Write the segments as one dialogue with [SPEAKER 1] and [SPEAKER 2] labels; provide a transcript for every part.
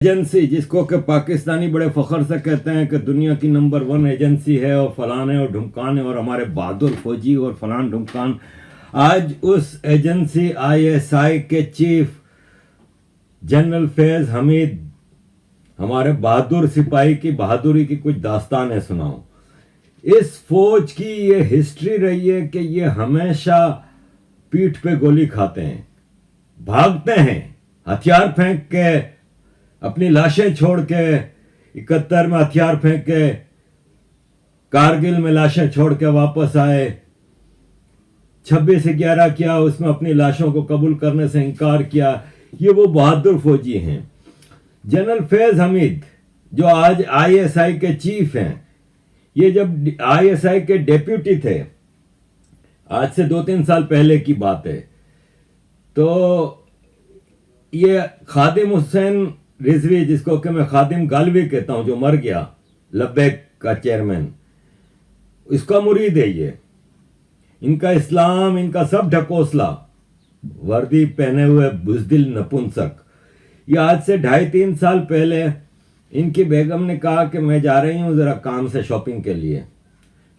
[SPEAKER 1] Agency जिसको कि पाकिस्तानी बड़े फख्र से कहते हैं कि दुनिया की नंबर 1 एजेंसी है और फलाने और ढुमकान है और हमारे बहादुर फौजी और फलान ढुमकान, आज उस एजेंसी आईएसआई के चीफ जनरल फैज हमीद हमारे बहादुर सिपाही की बहादुरी की कुछ दास्तानें सुनाऊं। इस फौज की ये हिस्ट्री रही है कि ये हमेशा पीठ पे गोली खाते हैं, भागते हैं, हथियार फेंक के, अपनी लाशें छोड़ के, 71 में हथियार फेंक के, कारगिल में लाशें छोड़ के वापस आए, 26/11 किया, उसमें अपनी लाशों को कबूल करने से इनकार किया। ये वो बहादुर फौजी हैं। जनरल फैज हमीद जो आज आईएसआई के चीफ हैं, ये जब आईएसआई के डेप्यूटी थे, आज से 2-3 साल पहले की बात है, तो ये खादिम हुसैन रिजवी, जिसको कि मैं खादिम गालवी कहता हूं, जो मर गया, लब्बैक का चेयरमैन, इसका मुरीद है ये। इनका इस्लाम, इनका सब ढकोसला, वर्दी पहने हुए बुजदिल नपुंसक। ये आज से 2.5-3 साल पहले इनकी बेगम ने कहा कि मैं जा रही हूं जरा काम से शॉपिंग के लिए।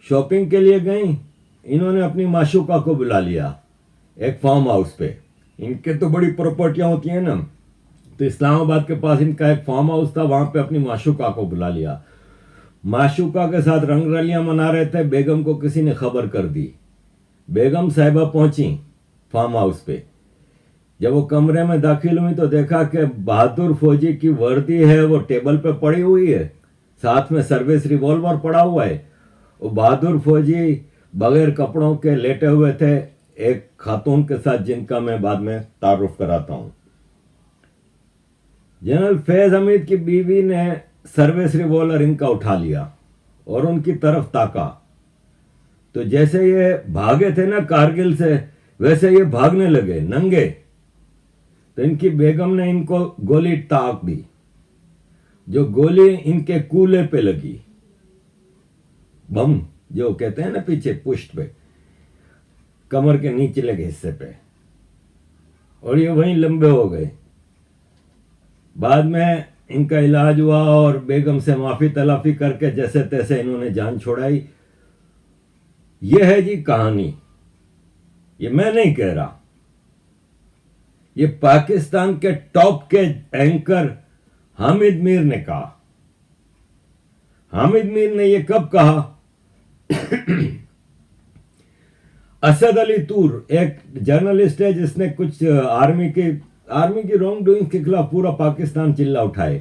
[SPEAKER 1] शॉपिंग के लिए गई, इन्होंने अपनी माशूका को बुला लिया एक फार्म हाउस पे। इनके तो बड़ी प्रॉपर्टियां होती हैं ना, तो इस्लामाबाद के पास इनका एक फार्म हाउस था, वहां पे अपनी माशूका को बुला लिया। माशूका के साथ रंग रलियां मना रहे थे, बेगम को किसी ने खबर कर दी। बेगम साहिबा पहुंची फार्म हाउस पे। जब वो कमरे में दाखिल हुई तो देखा कि बहादुर फौजी की वर्दी है, वो टेबल पे पड़ी हुई है, साथ में सर्विस रिवॉल्वर पड़ा हुआ है। वो बहादुर फौजी बगैर कपड़ों के लेटे हुए थे एक खातून के साथ, जिनका मैं बाद में तारुफ कराता हूं। जनरल फैज हमीद की बीवी ने सर्विस रिवॉल्वर इनका उठा लिया और उनकी तरफ ताका, तो जैसे ये भागे थे ना कारगिल से, वैसे ये भागने लगे नंगे। तो इनकी बेगम ने इनको गोली ताक दी, जो गोली इनके कूले पे लगी, बम जो कहते हैं ना पीछे पुष्ट पे, कमर के नीचले हिस्से पे, और ये वहीं लंबे हो गए। बाद में इनका इलाज हुआ और बेगम से माफी तलाफी करके जैसे तैसे इन्होंने जान छोड़ाई। यह है जी कहानी, ये मैं नहीं कह रहा, ये पाकिस्तान के टॉप के एंकर हामिद मीर ने कहा। हामिद मीर ने ये कब कहा? असद अली तूर एक जर्नलिस्ट है, जिसने कुछ आर्मी की रॉन्ग डूइंग्स के खिलाफ पूरा पाकिस्तान चिल्ला उठाए।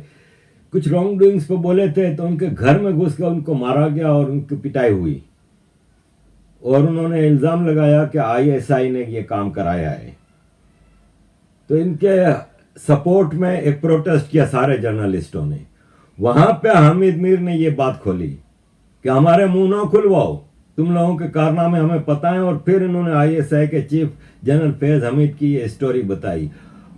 [SPEAKER 1] कुछ रॉन्ग डूइंग्स पे बोले थे तो उनके घर में घुस कर उनको मारा गया और उनकी पिटाई हुई, और उन्होंने इल्जाम लगाया कि आईएसआई ने ये काम कराया है। तो इनके सपोर्ट में एक प्रोटेस्ट किया सारे जर्नलिस्टों ने। वहां पे हामिद मीर ने ये बात खोली कि हमारे मुंह ना खुलवाओ, तुम लोगों के कारनामे हमें पता है। और फिर इन्होंने आईएसआई के चीफ जनरल फैज हमीद की ये स्टोरी बताई।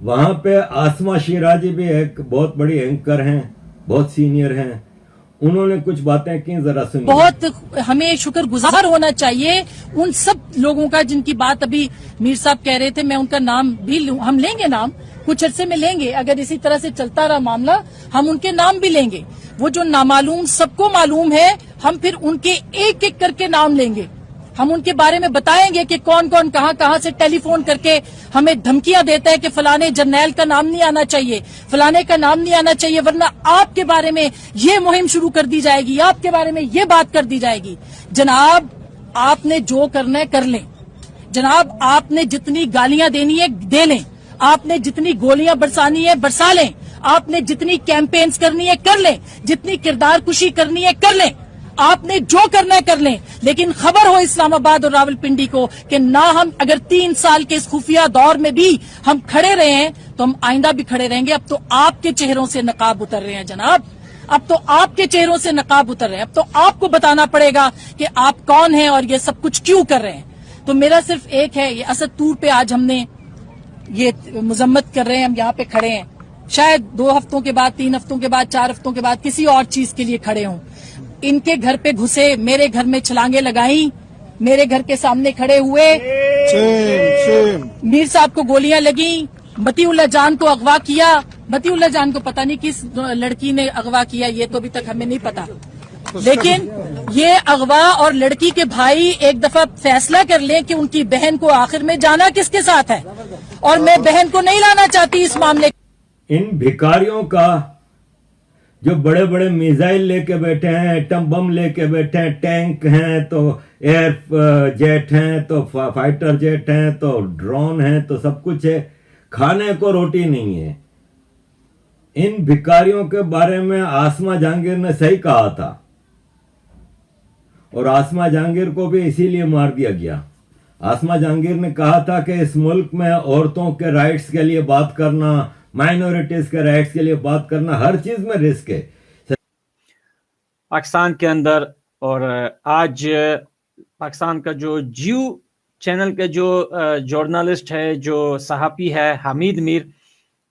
[SPEAKER 1] वहां पे आसमा शिराजी भी एक बहुत बड़ी एंकर हैं, बहुत सीनियर हैं, उन्होंने कुछ बातें की, जरा सुनिए।
[SPEAKER 2] बहुत हमें शुक्रगुजार होना चाहिए उन सब लोगों का जिनकी बात अभी मीर साहब कह रहे थे। मैं उनका नाम भी हम लेंगे, नाम कुछ अरसे में लेंगे। अगर इसी तरह से चलता रहा मामला, हम उनके नाम भी लेंगे। वो जो नामालूम सबको मालूम है, हम फिर उनके एक एक करके नाम लेंगे। हम उनके बारे में बताएंगे कि कौन कौन कहां से टेलीफोन करके हमें धमकियां देता है कि फलाने जर्नैल का नाम नहीं आना चाहिए, फलाने का नाम नहीं आना चाहिए, वरना आपके बारे में ये मुहिम शुरू कर दी जाएगी, आपके बारे में ये बात कर दी जाएगी। जनाब, आपने जो करना है कर लें। जनाब, आपने जितनी गालियां देनी है दे लें, आपने जितनी गोलियां बरसानी है बरसा लें, आपने जितनी कैंपेन्स करनी है कर लें, जितनी किरदार कुशी करनी है कर लें, आपने जो करना है कर लें। लेकिन खबर हो इस्लामाबाद और रावलपिंडी को कि ना हम अगर 3 साल के इस खुफिया दौर में भी हम खड़े रहे हैं तो हम आइंदा भी खड़े रहेंगे। अब तो आपके चेहरों से नकाब उतर रहे हैं जनाब, अब तो आपके चेहरों से नकाब उतर रहे हैं। अब तो आपको बताना पड़ेगा कि आप कौन हैं और ये सब कुछ क्यों कर रहे हैं। तो मेरा सिर्फ एक है, ये असद तूर पे आज हमने ये मजम्मत कर रहे हैं, हम यहाँ पे खड़े हैं। शायद 2 हफ्तों के बाद, 3 हफ्तों के बाद, 4 हफ्तों के बाद किसी और चीज के लिए खड़े हों। इनके घर पे घुसे, मेरे घर में छलांगे लगाई, मेरे घर के सामने खड़े हुए, मीर साहब को गोलियां लगी, मतीउल्लाह जान को अगवा किया, बतीउल्लाह जान को पता नहीं किस लड़की ने अगवा किया, ये तो अभी तक हमें नहीं पता, लेकिन ये अगवा और लड़की के भाई एक दफा फैसला कर लें कि उनकी बहन को आखिर में जाना किसके साथ है, और मैं बहन को नहीं लाना चाहती इस मामले।
[SPEAKER 1] इन भिखारियों का जो बड़े बड़े मिसाइल लेके बैठे हैं, एटम बम लेके बैठे हैं, टैंक हैं तो एयर जेट हैं तो फाइटर जेट हैं तो ड्रोन हैं तो सब कुछ है, खाने को रोटी नहीं है। इन भिखारियों के बारे में आसमा जहांगीर ने सही कहा था, और आसमा जहांगीर को भी इसीलिए मार दिया गया। आसमा जहांगीर ने कहा था कि इस मुल्क में औरतों के राइट्स के लिए बात करना, माइनॉरिटीज के राइट्स के लिए बात करना, हर चीज में रिस्क है
[SPEAKER 3] पाकिस्तान के अंदर। और आज पाकिस्तान का जो जियो चैनल के जो जर्नलिस्ट है, जो सहाफ़ी है हामिद मीर,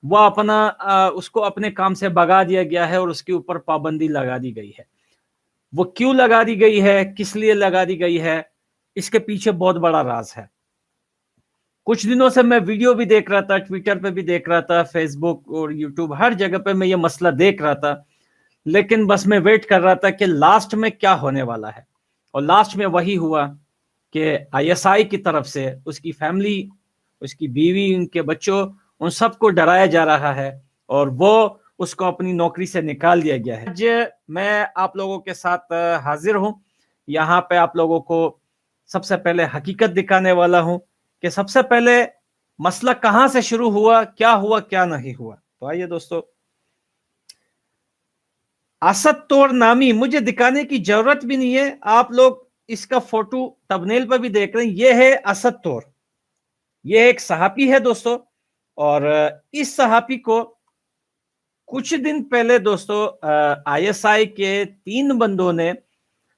[SPEAKER 3] वो अपना उसको अपने काम से भगा दिया गया है और उसके ऊपर पाबंदी लगा दी गई है। वो क्यों लगा दी गई है, किस लिए लगा दी गई है, इसके पीछे बहुत बड़ा राज है। कुछ दिनों से मैं वीडियो भी देख रहा था, ट्विटर पे भी देख रहा था, फेसबुक और यूट्यूब हर जगह पे मैं ये मसला देख रहा था, लेकिन बस मैं वेट कर रहा था कि लास्ट में क्या होने वाला है। और लास्ट में वही हुआ कि आईएसआई की तरफ से उसकी फैमिली, उसकी बीवी, उनके बच्चों, उन सबको डराया जा रहा है और वो उसको अपनी नौकरी से निकाल दिया गया है। आज मैं आप लोगों के साथ हाजिर हूं, यहाँ पे आप लोगों को सबसे पहले हकीकत दिखाने वाला हूं कि सबसे पहले मसला कहां से शुरू हुआ, क्या नहीं हुआ। तो आइए दोस्तों, असद तोर नामी, मुझे दिखाने की जरूरत भी नहीं है, आप लोग इसका फोटो थंबनेल पर भी देख रहे हैं, ये है असद तोर। ये एक सहाफ़ी है दोस्तों, और इस सहाफ़ी को कुछ दिन पहले दोस्तों आईएसआई के 3 बंदों ने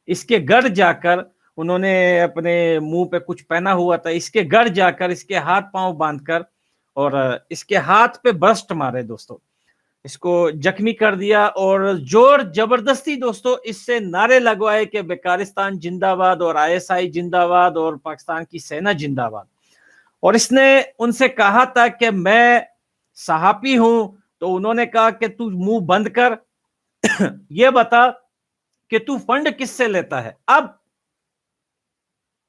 [SPEAKER 3] इसके घर जाकर, उन्होंने अपने मुंह पे कुछ पहना हुआ था, इसके घर जाकर इसके हाथ पांव बांधकर और इसके हाथ पे बस्ट मारे दोस्तों, इसको जख्मी कर दिया और जोर जबरदस्ती दोस्तों इससे नारे लगवाए कि बेकारिस्तान जिंदाबाद और आईएसआई जिंदाबाद और पाकिस्तान की सेना जिंदाबाद। और इसने उनसे कहा था कि मैं सहाफ़ी हूं, तो उन्होंने कहा कि तू मुंह बंद कर, ये बता कि तू फंड किससे लेता है। अब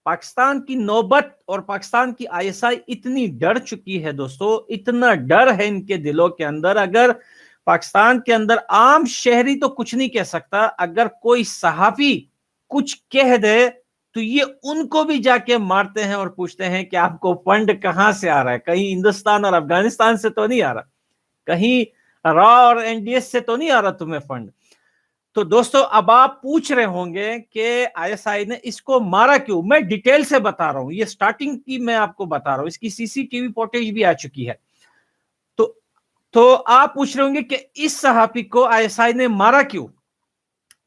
[SPEAKER 3] पाकिस्तान की नौबत और पाकिस्तान की आईएसआई इतनी डर चुकी है दोस्तों, इतना डर है इनके दिलों के अंदर। अगर पाकिस्तान के अंदर आम शहरी तो कुछ नहीं कह सकता, अगर कोई सहाफ़ी कुछ कह दे तो ये उनको भी जाके मारते हैं और पूछते हैं कि आपको फंड कहां से आ रहा है, कहीं हिंदुस्तान और अफगानिस्तान से तो नहीं आ रहा, कहीं रॉ और एनडीएस से तो नहीं आ रहा तुम्हें फंड। तो दोस्तों अब आप पूछ रहे होंगे कि आईएसआई ने इसको मारा क्यों। मैं डिटेल से बता रहा हूं, ये स्टार्टिंग की मैं आपको बता रहा हूं, इसकी सीसीटीवी फुटेज भी आ चुकी है। तो आप पूछ रहे होंगे कि इस सहाफ़ी को आईएसआई ने मारा क्यों।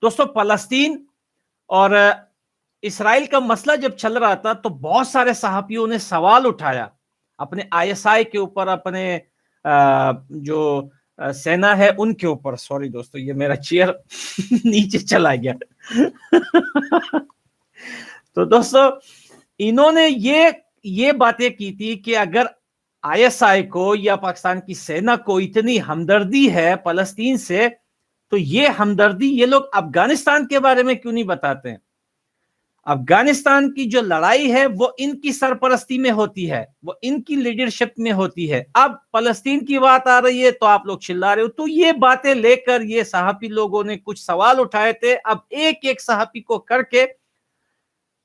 [SPEAKER 3] दोस्तों फलस्तीन और इसराइल का मसला जब चल रहा था तो बहुत सारे सहाफ़ियों ने सवाल उठाया अपने आईएसआई के ऊपर, अपने जो सेना है उनके ऊपर। सॉरी दोस्तों, ये मेरा चेयर नीचे चला गया। तो दोस्तों इन्होंने ये बातें की थी कि अगर आईएसआई को या पाकिस्तान की सेना को इतनी हमदर्दी है फलस्तीन से, तो ये हमदर्दी ये लोग अफगानिस्तान के बारे में क्यों नहीं बताते हैं। अफगानिस्तान की जो लड़ाई है वो इनकी सरपरस्ती में होती है, वो इनकी लीडरशिप में होती है। अब फलस्तीन की बात आ रही है तो आप लोग चिल्ला रहे हो। तो ये बातें लेकर ये सहाफ़ी लोगों ने कुछ सवाल उठाए थे। अब एक एक सहाफ़ी को करके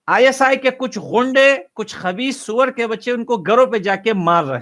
[SPEAKER 3] आईएसआई के कुछ गुंडे, कुछ खबीस सुअर के बच्चे उनको घरों पे जाके मार रहे हैं।